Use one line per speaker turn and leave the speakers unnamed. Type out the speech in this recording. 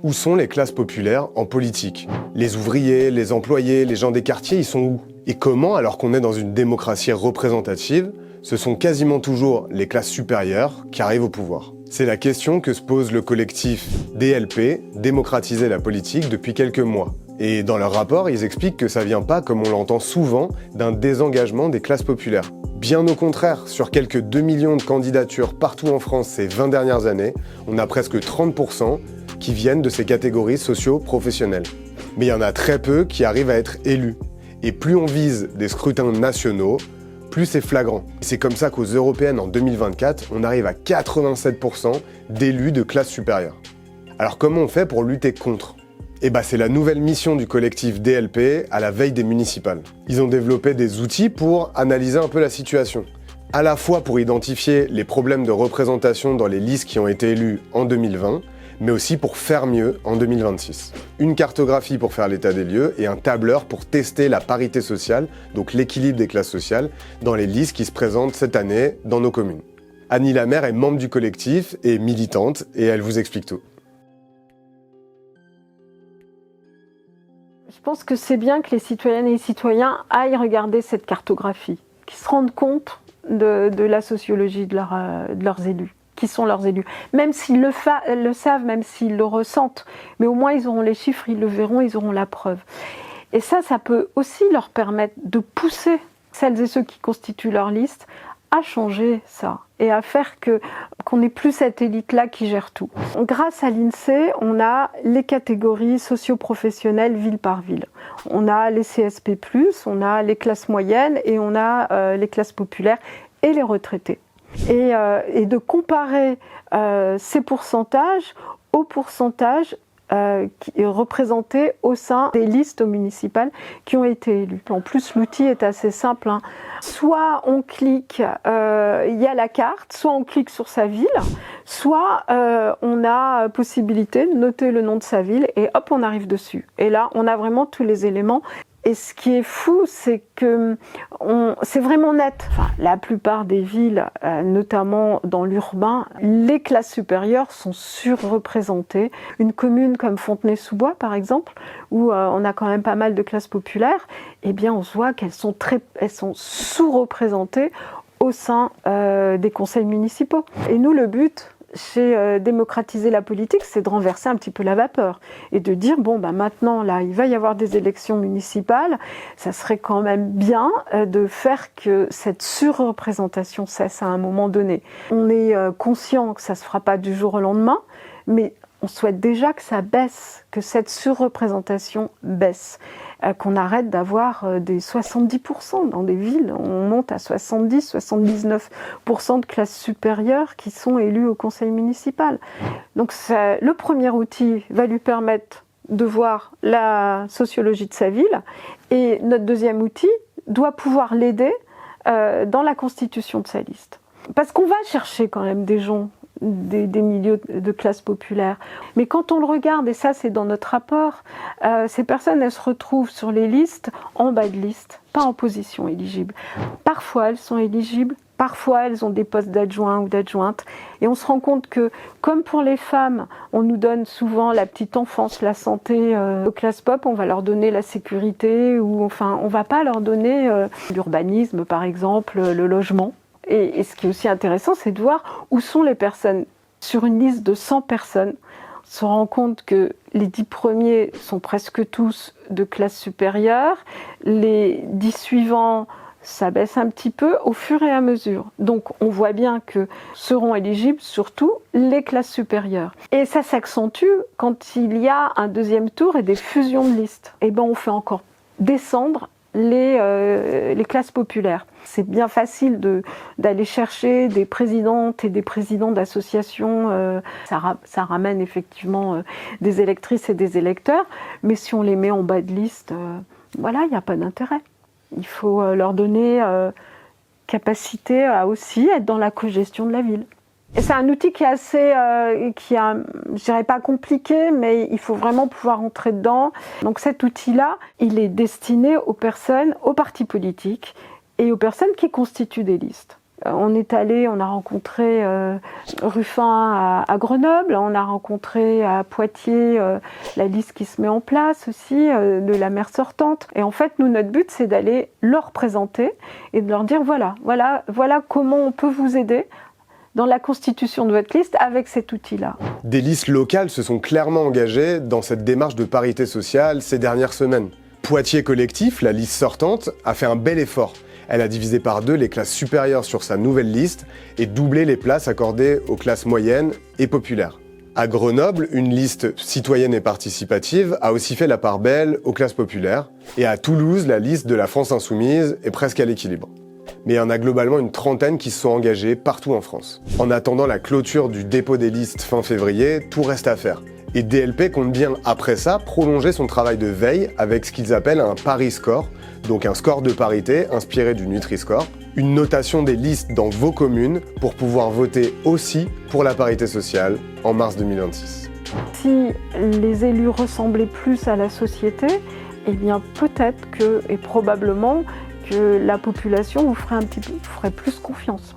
Où sont les classes populaires en politique? Les ouvriers, les employés, les gens des quartiers, ils sont où? Et comment, alors qu'on est dans une démocratie représentative, ce sont quasiment toujours les classes supérieures qui arrivent au pouvoir? C'est la question que se pose le collectif DLP, Démocratiser la politique, depuis quelques mois. Et dans leur rapport, ils expliquent que ça vient pas, comme on l'entend souvent, d'un désengagement des classes populaires. Bien au contraire, sur quelques 2 millions de candidatures partout en France ces 20 dernières années, on a presque 30% qui viennent de ces catégories socio-professionnelles. Mais il y en a très peu qui arrivent à être élus. Et plus on vise des scrutins nationaux, plus c'est flagrant. C'est comme ça qu'aux européennes en 2024, on arrive à 87% d'élus de classe supérieure. Alors comment on fait pour lutter contre ? C'est la nouvelle mission du collectif DLP à la veille des municipales. Ils ont développé des outils pour analyser un peu la situation. À la fois pour identifier les problèmes de représentation dans les listes qui ont été élues en 2020, mais aussi pour faire mieux en 2026. Une cartographie pour faire l'état des lieux et un tableur pour tester la parité sociale, donc l'équilibre des classes sociales, dans les listes qui se présentent cette année dans nos communes. Annie Lamère est membre du collectif et militante, et elle vous explique tout.
Je pense que c'est bien que les citoyennes et les citoyens aillent regarder cette cartographie, qu'ils se rendent compte de la sociologie de leurs élus. Qui sont leurs élus, même s'ils le savent, même s'ils le ressentent, mais au moins ils auront les chiffres, ils le verront, ils auront la preuve. Et ça peut aussi leur permettre de pousser celles et ceux qui constituent leur liste à changer ça et à faire qu'on n'ait plus cette élite-là qui gère tout. Grâce à l'INSEE, on a les catégories socio-professionnelles ville par ville. On a les CSP+, on a les classes moyennes et on a les classes populaires et les retraités. Et de comparer ces pourcentages aux pourcentages qui est représenté au sein des listes municipales qui ont été élues. En plus, l'outil est assez simple. Soit on clique, il y a la carte, soit on clique sur sa ville, soit on a possibilité de noter le nom de sa ville et hop, on arrive dessus. Et là, on a vraiment tous les éléments. Et ce qui est fou, c'est que c'est vraiment net. La plupart des villes, notamment dans l'urbain, les classes supérieures sont surreprésentées. Une commune comme Fontenay-sous-Bois, par exemple, où on a quand même pas mal de classes populaires, eh bien, on voit qu'elles sont sous-représentées au sein des conseils municipaux. Et nous, le but, chez Démocratiser la politique, c'est de renverser un petit peu la vapeur et de dire maintenant là il va y avoir des élections municipales, ça serait quand même bien de faire que cette surreprésentation cesse à un moment donné. On est conscient que ça se fera pas du jour au lendemain, mais on souhaite déjà que ça baisse, que cette surreprésentation baisse, qu'on arrête d'avoir des 70% dans des villes. On monte à 70-79% de classes supérieures qui sont élues au conseil municipal. Donc le premier outil va lui permettre de voir la sociologie de sa ville, et notre deuxième outil doit pouvoir l'aider dans la constitution de sa liste. Parce qu'on va chercher quand même des gens des milieux de classe populaire. Mais quand on le regarde, et ça c'est dans notre rapport, ces personnes elles se retrouvent sur les listes en bas de liste, pas en position éligible. Parfois elles sont éligibles, parfois elles ont des postes d'adjoints ou d'adjointes, et on se rend compte que, comme pour les femmes, on nous donne souvent la petite enfance, la santé aux classes pop, on va leur donner la sécurité, ou enfin on va pas leur donner l'urbanisme par exemple, le logement. Et ce qui est aussi intéressant, c'est de voir où sont les personnes. Sur une liste de 100 personnes, on se rend compte que les 10 premiers sont presque tous de classe supérieure, les 10 suivants, ça baisse un petit peu au fur et à mesure. Donc on voit bien que seront éligibles surtout les classes supérieures. Et ça s'accentue quand il y a un deuxième tour et des fusions de listes. Et on fait encore descendre les classes populaires. C'est bien facile d'aller chercher des présidentes et des présidents d'associations, ça ramène effectivement des électrices et des électeurs, mais si on les met en bas de liste, il n'y a pas d'intérêt. Il faut leur donner capacité à aussi être dans la cogestion de la ville. Et c'est un outil qui est assez, je dirais pas compliqué, mais il faut vraiment pouvoir entrer dedans. Donc cet outil-là, il est destiné aux personnes, aux partis politiques et aux personnes qui constituent des listes. On est allé, on a rencontré Ruffin à Grenoble, on a rencontré à Poitiers la liste qui se met en place aussi, de la maire sortante. Et en fait, nous, notre but, c'est d'aller leur présenter et de leur dire voilà comment on peut vous aider dans la constitution de votre liste avec cet outil-là.
Des listes locales se sont clairement engagées dans cette démarche de parité sociale ces dernières semaines. Poitiers Collectif, la liste sortante, a fait un bel effort. Elle a divisé par 2 les classes supérieures sur sa nouvelle liste et doublé les places accordées aux classes moyennes et populaires. À Grenoble, une liste citoyenne et participative a aussi fait la part belle aux classes populaires. Et à Toulouse, la liste de la France Insoumise est presque à l'équilibre. Mais il y en a globalement une trentaine qui se sont engagées partout en France. En attendant la clôture du dépôt des listes fin février, tout reste à faire. Et DLP compte bien, après ça, prolonger son travail de veille avec ce qu'ils appellent un Paris Score, donc un score de parité inspiré du Nutri-Score, une notation des listes dans vos communes pour pouvoir voter aussi pour la parité sociale en mars 2026.
Si les élus ressemblaient plus à la société, eh bien peut-être que, et probablement, que la population vous ferait plus confiance.